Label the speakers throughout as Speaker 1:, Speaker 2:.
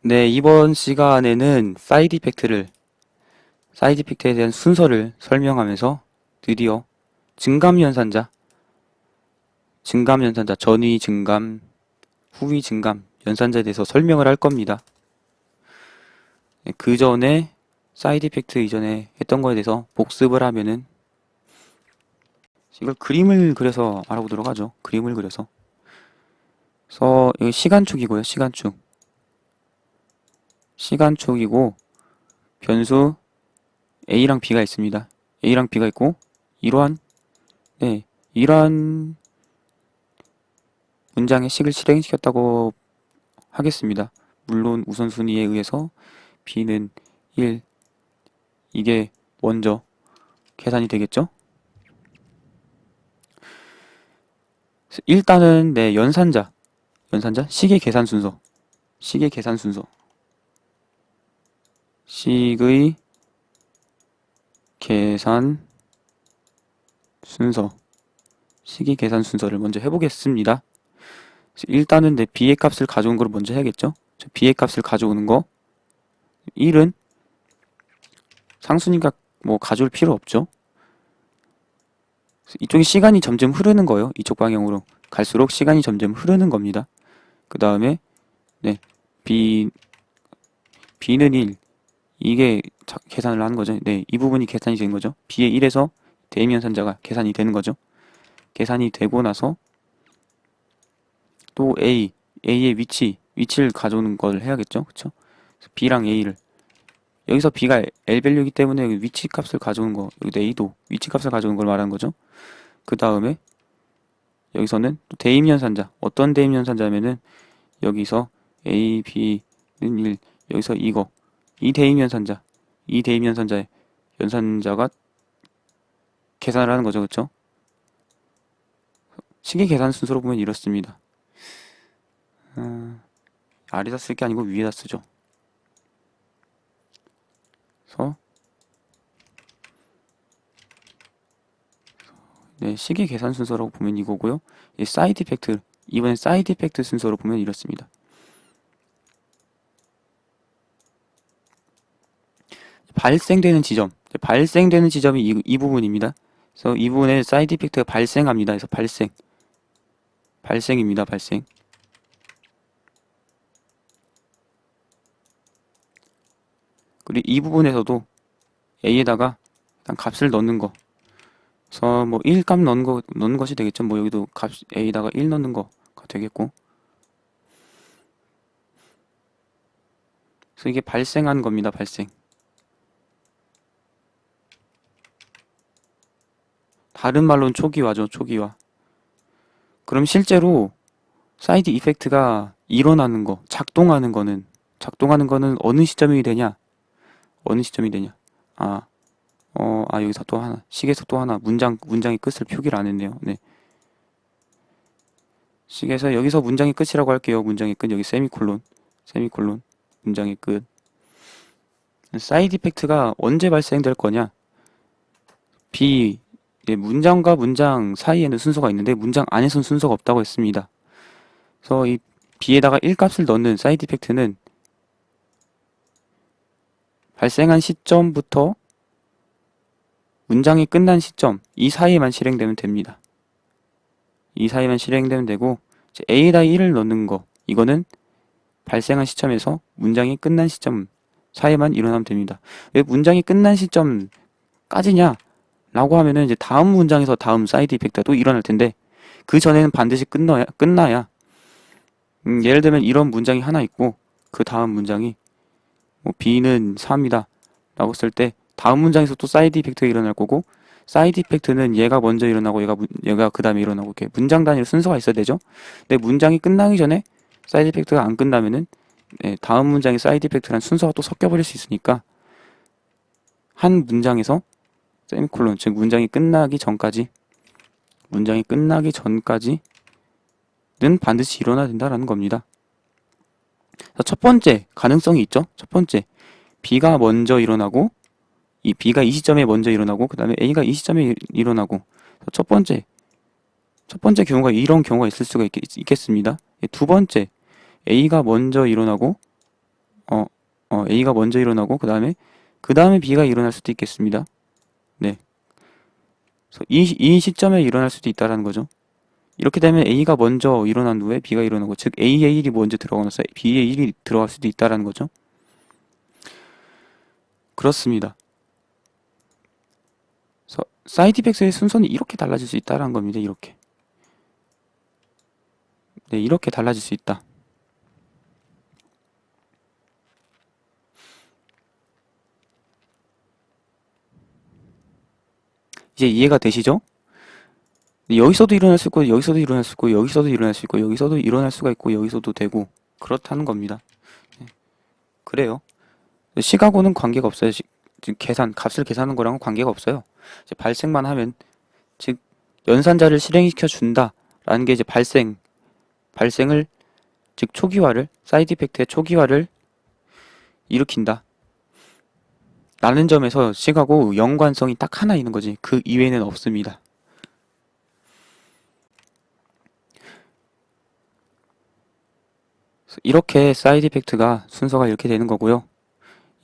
Speaker 1: 네, 이번 시간에는 사이드 이펙트에 대한 순서를 설명하면서 드디어 증감연산자, 전위 증감, 후위 증감, 연산자에 대해서 설명을 할 겁니다. 네, 그 전에 사이드 이펙트 이전에 했던 거에 대해서 복습을 하면은 이걸 그림을 그려서 알아보도록 하죠. 그림을 그려서. 그래서 여기 시간축이고요. 시간축. 시간축이고 변수 A랑 B가 있습니다. A랑 B가 있고 이러한 네, 이러한 문장의 식을 실행시켰다고 하겠습니다. 물론 우선순위에 의해서 B는 1, 이게 먼저 계산이 되겠죠? 일단은 네, 연산자, 식의 계산 순서, 식의 계산 순서, 식의 계산 순서, 식의 계산 순서를 먼저 해보겠습니다. 일단은 내 B의 값을 가져온 걸 먼저 해야겠죠? B의 값을 가져오는 거, 1은 상수니까 뭐 가져올 필요 없죠? 이쪽에 시간이 점점 흐르는 거예요. 이쪽 방향으로 갈수록 시간이 점점 흐르는 겁니다. 그 다음에 네, B, B는 1. 이게 계산을 하는 거죠. 네, 이 부분이 계산이 되는 거죠. B의 1에서 대입연산자가 계산이 되는 거죠. 계산이 되고 나서 또 A의 위치를 가져오는 걸 해야겠죠. 그쵸? B랑 A를 여기서 B가 L 밸류이기 때문에 여기 위치 값을 가져오는 거, 여기도 A도 위치 값을 가져오는 걸 말하는 거죠. 그 다음에 여기서는 또 대입연산자, 어떤 대입연산자면은 여기서 A, B는 1, 여기서 이거, 이 대입연산자의 연산자가 계산을 하는 거죠. 그쵸? 식의 계산 순서로 보면 이렇습니다. 아래다 쓸 게 아니고 위에다 쓰죠. 그래서 네, 식의 계산 순서라고 보면 이거고요. 이번엔 사이드 이펙트 순서로 보면 이렇습니다. 발생되는 지점이 이 부분입니다. 그래서 이 부분에 사이드 이펙트가 발생합니다. 그래서 발생입니다. 발생. 그리고 이 부분에서도 A에다가 일단 값을 넣는 거. 그래서 뭐 1값 넣는 것이 되겠죠. 뭐 여기도 값 A에다가 1 넣는 거가 되겠고. 그래서 이게 발생한 겁니다. 발생. 다른 말로는 초기화죠. 초기화. 그럼 실제로 사이드 이펙트가 일어나는 거, 작동하는 거는 어느 시점이 되냐? 어느 시점이 되냐? 아, 여기서 또 하나, 식에서 또 하나, 문장의 끝을 표기를 안 했네요. 네. 식에서 여기서 문장의 끝이라고 할게요. 문장의 끝, 여기 세미콜론, 문장의 끝. 사이드 이펙트가 언제 발생될 거냐? B, 네, 문장과 문장 사이에는 순서가 있는데 문장 안에서는 순서가 없다고 했습니다. 그래서 이 B에다가 1값을 넣는 사이드 이펙트는 발생한 시점부터 문장이 끝난 시점, 이 사이에만 실행되면 됩니다. 이 사이에만 실행되면 되고, A에다 1을 넣는 거, 이거는 발생한 시점에서 문장이 끝난 시점 사이에만 일어나면 됩니다. 왜 문장이 끝난 시점까지냐? 라고 하면은 이제 다음 문장에서 다음 사이드 이펙트가 또 일어날 텐데, 그 전에는 반드시 끝나야, 예를 들면 이런 문장이 하나 있고, 그 다음 문장이, 뭐, B는 4입니다. 라고 쓸 때, 다음 문장에서 또 사이드 이펙트가 일어날 거고, 사이드 이펙트는 얘가 먼저 일어나고 얘가 그 다음에 일어나고 이렇게 문장 단위로 순서가 있어야 되죠. 근데 문장이 끝나기 전에 사이드 이펙트가 안 끝나면은 네, 다음 문장의 사이드 이펙트란 순서가 또 섞여버릴 수 있으니까 한 문장에서 세미콜론, 즉 문장이 끝나기 전까지는 반드시 일어나야 된다라는 겁니다. 첫 번째 가능성이 있죠. 첫 번째 B가 먼저 일어나고 B가 이 시점에 먼저 일어나고 그 다음에 A가 이 시점에 일어나고 첫 번째 경우가 이런 경우가 있을 수가 있겠습니다. 두 번째 A가 먼저 일어나고 어, A가 먼저 일어나고 그 다음에 B가 일어날 수도 있겠습니다. 네. 그래서 이 시점에 일어날 수도 있다라는 거죠. 이렇게 되면 A가 먼저 일어난 후에 B가 일어나고, 즉 A의 1이 먼저 들어가면서 B의 1이 들어갈 수도 있다라는 거죠. 그렇습니다. 그래서 사이드 이펙트의 순서는 이렇게 달라질 수 있다라는 겁니다. 이렇게. 네, 이렇게 달라질 수 있다. 이제 이해가 되시죠? 여기서도 일어날 수 있고, 여기서도 일어날 수 있고, 여기서도 일어날 수 있고, 여기서도 일어날 수가 있고, 여기서도 되고, 그렇다는 겁니다. 그래요. 시각고는 관계가 없어요. 지금 값을 계산하는 거랑은 관계가 없어요. 이제 발생만 하면, 즉, 연산자를 실행시켜 준다라는 게 이제 발생을, 즉, 사이드 이펙트의 초기화를 일으킨다. 라는 점에서 시각고 연관성이 딱 하나 있는 거지. 그 이외에는 없습니다. 이렇게 사이드 이펙트가 순서가 이렇게 되는 거고요.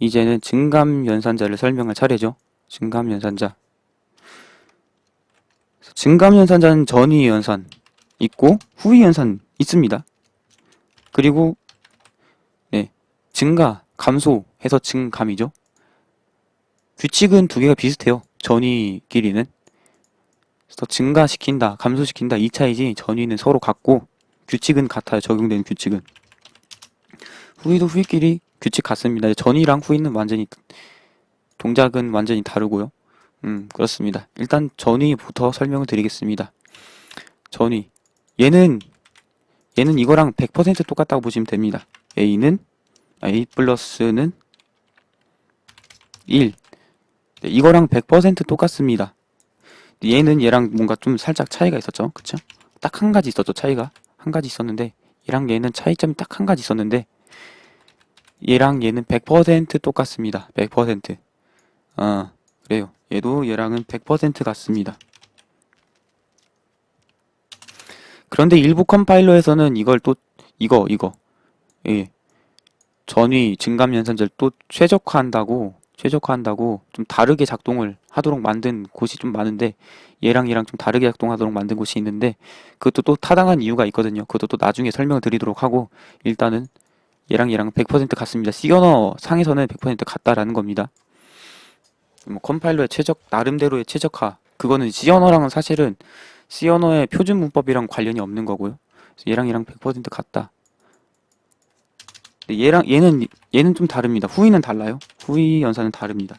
Speaker 1: 이제는 증감 연산자를 설명할 차례죠. 증감 연산자. 증감 연산자는 전위 연산 있고 후위 연산 있습니다. 그리고 네, 증가, 감소해서 증감이죠. 규칙은 두 개가 비슷해요. 전위끼리는. 그래서 증가시킨다, 감소시킨다 이 차이지, 전위는 서로 같고 규칙은 같아요. 적용되는 규칙은. 후위도 후위끼리 규칙 같습니다. 전위랑 후위는 완전히 동작은 완전히 다르고요. 그렇습니다. 일단 전위부터 설명을 드리겠습니다. 전위. 얘는 이거랑 100% 똑같다고 보시면 됩니다. A 플러스는 1. 네, 이거랑 100% 똑같습니다. 얘는 얘랑 뭔가 좀 살짝 차이가 있었죠. 그쵸? 딱 한 가지 있었죠. 차이가. 한 가지 있었는데, 얘랑 얘는 차이점이 딱 한 가지 있었는데, 얘랑 얘는 100% 똑같습니다. 100%. 그래요. 얘도 얘랑은 100% 같습니다. 그런데 일부 컴파일러에서는 이걸 또, 이거, 예. 전위, 증감 연산자를 또 최적화한다고 좀 다르게 작동을 하도록 만든 곳이 좀 많은데, 얘랑 좀 다르게 작동하도록 만든 곳이 있는데, 그것도 또 타당한 이유가 있거든요. 그것도 또 나중에 설명을 드리도록 하고, 일단은 얘랑 100% 같습니다. C 언어 상에서는 100% 같다라는 겁니다. 뭐 컴파일러의 나름대로의 최적화. 그거는 C 언어랑은 사실은 C 언어의 표준 문법이랑 관련이 없는 거고요. 그래서 얘랑 100% 같다. 근데 얘는 좀 다릅니다. 후위는 달라요. 후위 연산은 다릅니다.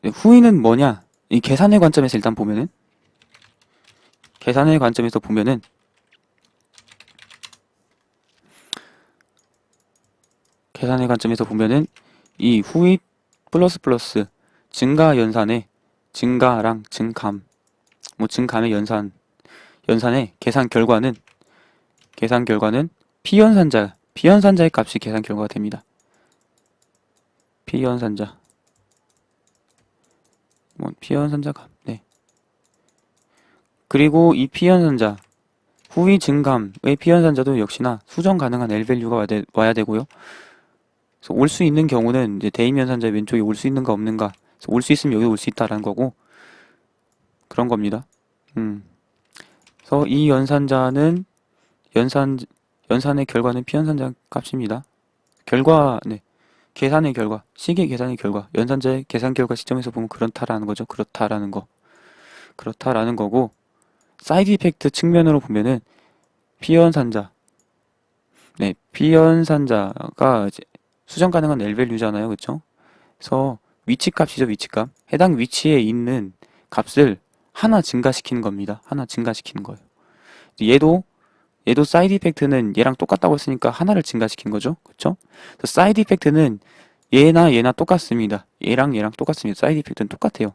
Speaker 1: 후위는 뭐냐? 이 계산의 관점에서 일단 보면은, 계산의 관점에서 보면은, 이 후위 플러스 증가 연산의 증가랑 증감, 뭐 증감의 연산의 계산 결과는 피연산자의 값이 계산 결과가 됩니다. 피연산자 값. 네. 그리고 이 피연산자 후위 증감의 피연산자도 역시나 수정 가능한 L 밸류가 와야 되고요. 그래서 올 수 있는 경우는 이제 대임 연산자 왼쪽에 올 수 있는가 없는가. 올 수 있으면 여기 올 수 있다라는 거고, 그런 겁니다. 그래서 이 연산자는 연산의 결과는 피연산자 값입니다. 네. 계산의 결과, 시계 계산의 결과, 연산자의 계산 결과 시점에서 보면 그렇다라는 거죠. 그렇다라는 거고, 사이드 이펙트 측면으로 보면은 피연산자, 네, 피연산자가 이제 수정 가능한 L 밸류잖아요. 그쵸? 그래서 위치값이죠. 위치값. 해당 위치에 있는 값을 하나 증가시키는 겁니다. 하나 증가시키는 거예요. 얘도 사이드 이펙트는 얘랑 똑같다고 했으니까 하나를 증가시킨 거죠. 그쵸? 사이드 이펙트는 얘나 똑같습니다. 얘랑 똑같습니다. 사이드 이펙트는 똑같아요.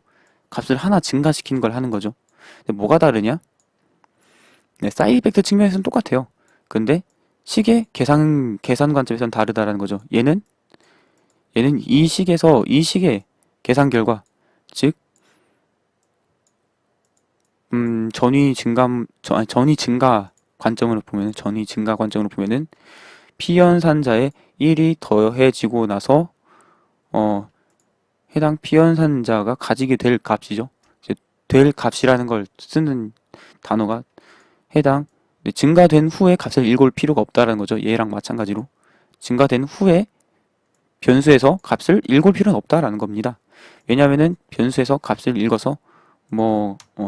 Speaker 1: 값을 하나 증가시키는 걸 하는 거죠. 근데 뭐가 다르냐? 네, 사이드 이펙트 측면에서는 똑같아요. 근데 식의 계산 관점에서는 다르다라는 거죠. 얘는 이 식의 계산 결과, 즉 전위 증가 관점으로 보면, 전위 증가 관점으로 보면은 피연산자의 1이 더해지고 나서 해당 피연산자가 가지게 될 값이죠. 이제 될 값이라는 걸 쓰는 단어가 해당 증가된 후에 값을 읽을 필요가 없다라는 거죠. 얘랑 마찬가지로 증가된 후에 변수에서 값을 읽을 필요는 없다라는 겁니다. 왜냐하면은 변수에서 값을 읽어서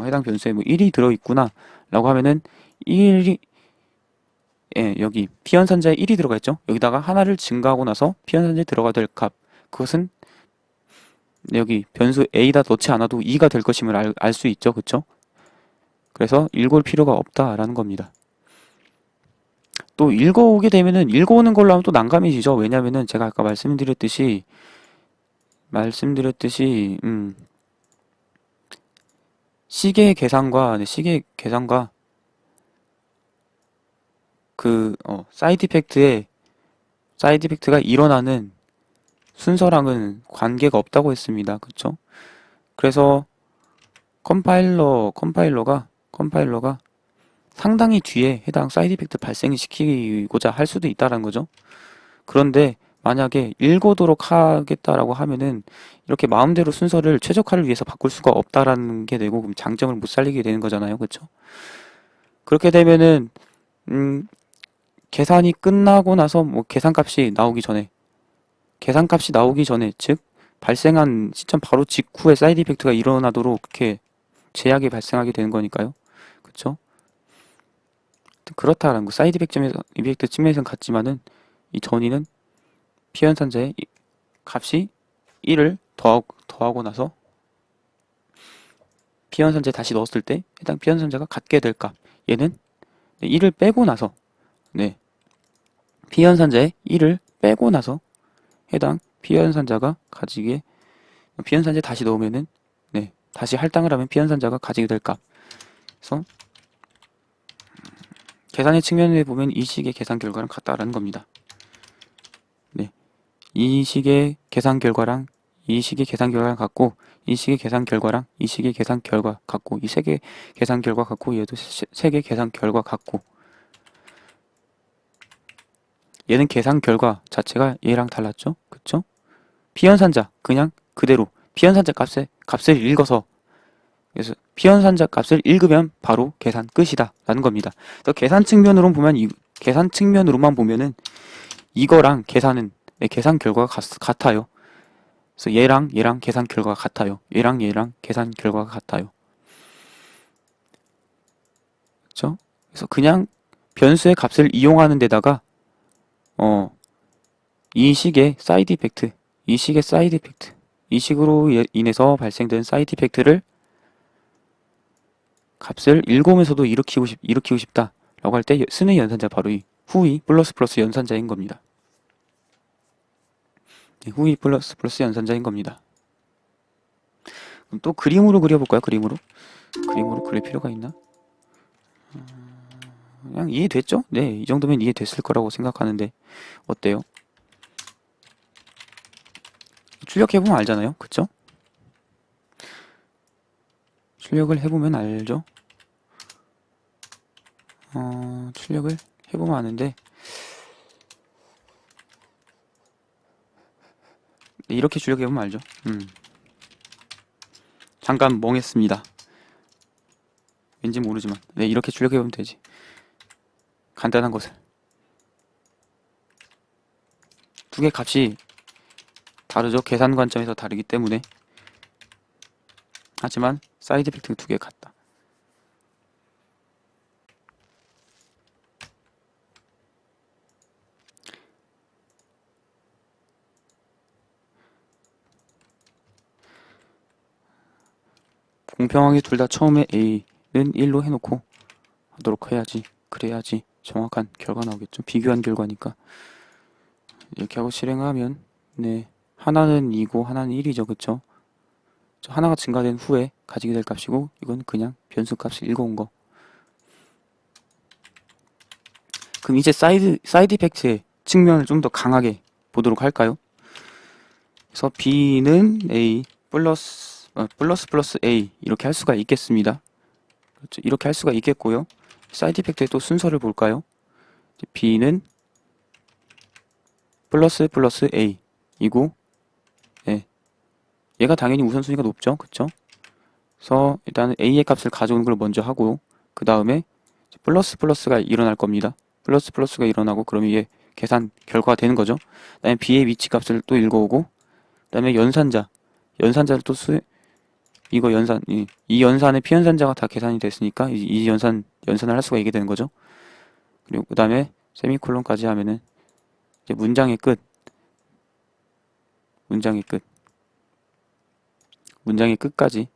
Speaker 1: 해당 변수에 1이 들어있구나 라고 하면은 1이 여기 피연산자에 1이 들어가 있죠. 여기다가 하나를 증가하고 나서 피연산자에 들어가 될 값, 그것은 여기 변수 a다 넣지 않아도 2가 될 것임을 알 수 있죠. 그쵸? 그래서 읽을 필요가 없다라는 겁니다. 또 읽어오게 되면은 읽어오는 걸로 하면 또 난감해지죠. 왜냐면은 제가 아까 말씀드렸듯이 시계 계산과 그 사이드 이펙트가 일어나는 순서랑은 관계가 없다고 했습니다. 그쵸? 그래서 컴파일러가 상당히 뒤에 해당 사이드 이펙트 발생시키고자 할 수도 있다는 거죠. 그런데 만약에 읽어도록 하겠다라고 하면은 이렇게 마음대로 순서를 최적화를 위해서 바꿀 수가 없다라는 게 되고, 그럼 장점을 못 살리게 되는 거잖아요. 그쵸? 그렇게 되면은 계산이 끝나고 나서 계산값이 나오기 전에, 즉 발생한 시점 바로 직후에 사이드 이펙트가 일어나도록 그렇게 제약이 발생하게 되는 거니까요. 그쵸? 그렇다라는 거. 사이드 이펙트 측면에서는 같지만은 이 전위는 피연산자의 값이 1을 더하고 나서 피연산자에 다시 넣었을 때 해당 피연산자가 갖게 될 값, 얘는 1을 빼고 나서 피연산자의 1을 빼고 나서 해당 피연산자가 가지게, 피연산자에 다시 넣으면은 다시 할당을 하면 피연산자가 가지게 될 값. 그래서 계산의 측면에 보면 이 식의 계산 결과랑 같다라는 겁니다. 이 식의 계산 결과랑 이 식의 계산 결과랑 같고, 이 식의 계산 결과랑 이 식의 계산 결과 같고, 이 세 개 계산 결과 같고, 얘도 세 개 계산 결과 같고, 얘는 계산 결과 자체가 얘랑 달랐죠? 그쵸? 피연산자 그냥 그대로 피연산자 값을 읽어서, 그래서 피연산자 값을 읽으면 바로 계산 끝이다 라는 겁니다. 또 계산 측면으로만 보면은 이거랑 계산은 계산 결과가 같아요. 그래서 얘랑 계산 결과가 같아요. 얘랑 계산 결과가 같아요. 그렇죠? 그래서 그냥 변수의 값을 이용하는 데다가 이 식의 사이드 이펙트, 이 식으로 인해서 발생된 사이드 이펙트를 값을 읽으면서도 일으키고 싶다 라고 할 때 쓰는 연산자 바로 이 후이 플러스 연산자인 겁니다. 후이 플러스 연산자인 겁니다. 그럼 또 그림으로 그려볼까요? 그림으로 그릴 필요가 있나? 그냥 이해됐죠? 네, 이 정도면 이해됐을 거라고 생각하는데 어때요? 출력해보면 알잖아요. 그쵸? 출력을 해보면 알죠? 출력을 해보면 아는데 이렇게 출력해보면 알죠? 잠깐 멍했습니다. 왠지 모르지만 이렇게 출력해보면 되지. 간단한 것을 두 개 값이 다르죠? 계산 관점에서 다르기 때문에. 하지만 사이드 이펙트가 두 개 같다. 공평하게 둘 다 처음에 A는 1로 해놓고 하도록 해야지. 그래야지 정확한 결과 나오겠죠. 비교한 결과니까. 이렇게 하고 실행하면 하나는 2고 하나는 1이죠. 그쵸? 하나가 증가된 후에 가지게 될 값이고, 이건 그냥 변수 값을 읽어온 거. 그럼 이제 사이드 이펙트의 측면을 좀 더 강하게 보도록 할까요? 그래서 B는 A 플러스 A 이렇게 할 수가 있겠습니다. 그렇죠? 이렇게 할 수가 있겠고요. 사이드 이펙트의 또 순서를 볼까요? B는 플러스 플러스 A 이고, 예. 얘가 당연히 우선순위가 높죠. 그쵸? 그래서 일단은 A의 값을 가져오는 걸 먼저 하고, 그 다음에 플러스 플러스가 일어날 겁니다. 플러스 플러스가 일어나고, 그럼 이게 계산 결과가 되는 거죠. 그 다음에 B의 위치 값을 또 읽어오고, 그 다음에 연산자를 또 이거 이 연산의 피연산자가 다 계산이 됐으니까, 이 연산을 할 수가 있게 되는 거죠. 그리고 그 다음에 세미콜론까지 하면은, 이제 문장의 끝, 문장의 끝, 문장의 끝까지,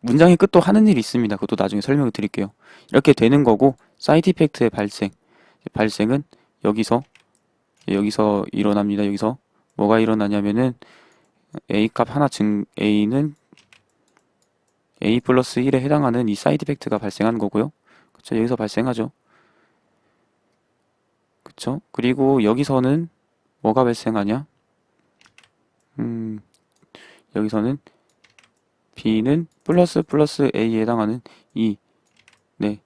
Speaker 1: 문장의 끝도 하는 일이 있습니다. 그것도 나중에 설명을 드릴게요. 이렇게 되는 거고, 사이드 이펙트의 발생은 여기서 일어납니다. 여기서 뭐가 일어나냐면은 A 값 하나 A는 A 플러스 1에 해당하는 이 사이드 이펙트가 발생하는 거고요. 그쵸? 여기서 발생하죠. 그쵸? 그리고 여기서는 뭐가 발생하냐? 여기서는 B는 플러스 플러스 A에 해당하는 네,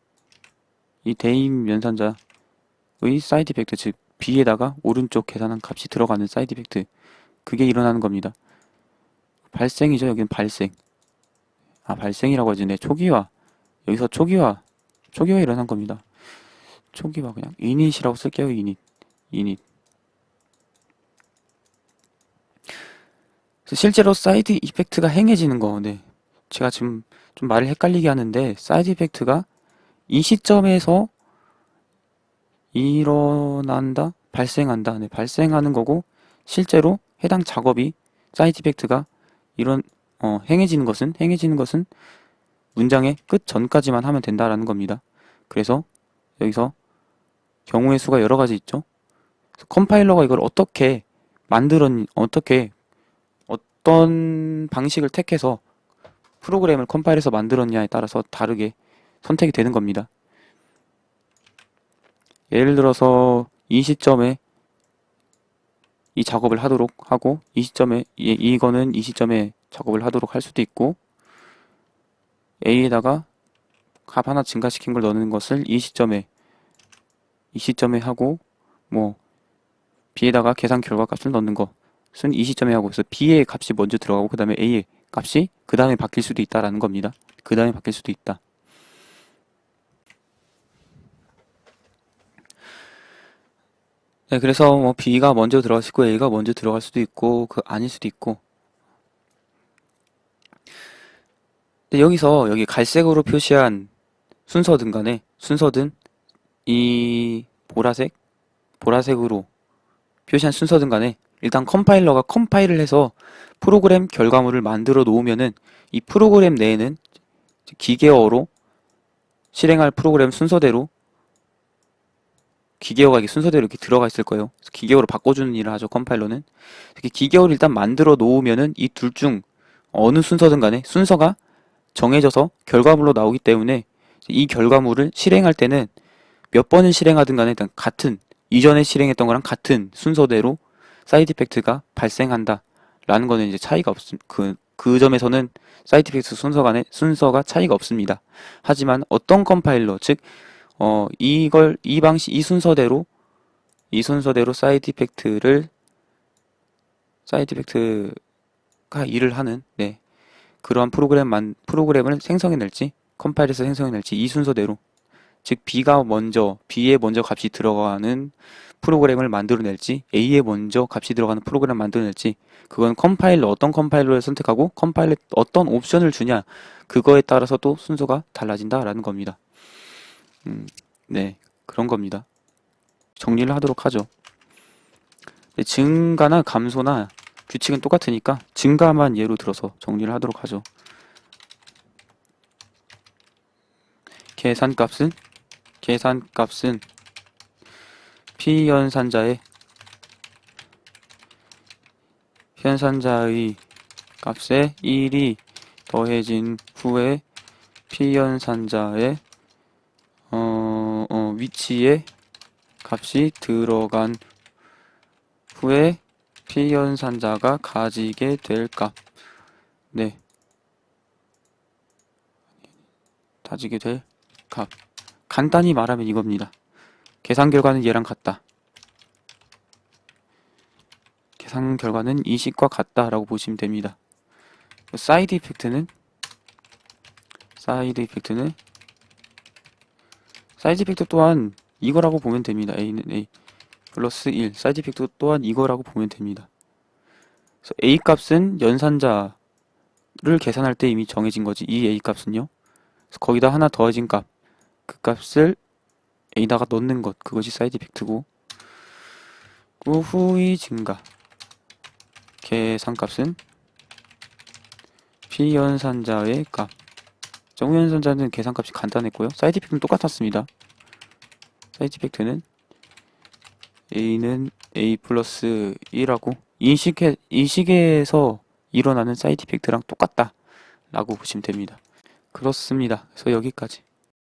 Speaker 1: 이 대임 연산자의 사이드 이펙트, 즉 B에다가 오른쪽 계산한 값이 들어가는 사이드 이펙트, 그게 일어나는 겁니다. 발생이죠. 여기는 발생. 발생이라고 하지. 네, 여기서 초기화 일어난 겁니다. 초기화 그냥 이닛이라고 쓸게요. 이닛. 실제로 사이드 이펙트가 행해지는 거, 네. 제가 지금 좀 말을 헷갈리게 하는데, 사이드 이펙트가 이 시점에서 일어난다? 발생한다. 네, 발생하는 거고, 실제로 해당 작업이, 사이드 이펙트가 행해지는 것은 문장의 끝 전까지만 하면 된다라는 겁니다. 그래서 여기서 경우의 수가 여러 가지 있죠. 컴파일러가 이걸 어떤 방식을 택해서 프로그램을 컴파일해서 만들었냐에 따라서 다르게 선택이 되는 겁니다. 예를 들어서 이 시점에 이 작업을 하도록 하고, 이거는 이 시점에 작업을 하도록 할 수도 있고, A에다가 값 하나 증가시킨 걸 넣는 것을 이 시점에 하고, 뭐 B에다가 계산 결과값을 넣는 것은 이 시점에 하고, 그래서 B의 값이 먼저 들어가고 그 다음에 A의 값이 그 다음에 바뀔 수도 있다라는 겁니다. 그 다음에 바뀔 수도 있다. 네, 그래서 뭐 B가 먼저 들어갈 수 있고 A가 먼저 들어갈 수도 있고 아닐 수도 있고. 근데 여기 갈색으로 표시한 순서든 간에 이 보라색으로 표시한 순서든 간에 일단 컴파일러가 컴파일을 해서 프로그램 결과물을 만들어 놓으면은 이 프로그램 내에는 기계어로 실행할 프로그램 순서대로 기계어가 이렇게 들어가 있을 거예요. 그래서 기계어로 바꿔주는 일을 하죠, 컴파일러는. 이렇게 기계어를 일단 만들어 놓으면은 이 둘 중 어느 순서든 간에 순서가 정해져서 결과물로 나오기 때문에 이 결과물을 실행할 때는 몇 번을 실행하든 간에 일단 이전에 실행했던 거랑 같은 순서대로 사이드 이펙트가 발생한다 라는 거는 이제 차이가 없습니다. 그 점에서는 사이드 이펙트 순서가 차이가 없습니다. 하지만 어떤 컴파일러, 즉 이 순서대로 사이드 이펙트가 일을 하는, 네, 그러한 프로그램을 생성해낼지, 컴파일해서 생성해낼지, 이 순서대로, 즉 B에 먼저 값이 들어가는 프로그램을 만들어낼지, A에 먼저 값이 들어가는 프로그램을 만들어낼지, 그건 어떤 컴파일러를 선택하고 컴파일러 어떤 옵션을 주냐, 그거에 따라서 또 순서가 달라진다라는 겁니다. 네, 그런 겁니다. 정리를 하도록 하죠. 증가나 감소나 규칙은 똑같으니까 증가만 예로 들어서 정리를 하도록 하죠. 계산값은 피연산자의 값에 1이 더해진 후에 피연산자의 위치에 값이 들어간 후에 피연산자가 가지게 될 값. 네. 따지게 될 값. 간단히 말하면 이겁니다. 계산 결과는 얘랑 같다. 계산 결과는 이 식과 같다라고 보시면 됩니다. 사이드 이펙트는 사이드 이펙트 또한 이거라고 보면 됩니다. a는 a 플러스 1. 사이드 이펙트 또한 이거라고 보면 됩니다. 그래서 a 값은 연산자를 계산할 때 이미 정해진 거지. 이 a 값은요. 그래서 거기다 하나 더해진 값. 그 값을 a다가 넣는 것. 그것이 사이드 이펙트고, 그 후의 증가. 계산값은 피연산자의 값. 정우연산자는 계산값이 간단했고요. 사이드 이펙트는 똑같았습니다. 사이드 이펙트는 a는 a 플러스 1하고 이 식에서 일어나는 사이드 이펙트랑 똑같다 라고 보시면 됩니다. 그렇습니다. 그래서 여기까지.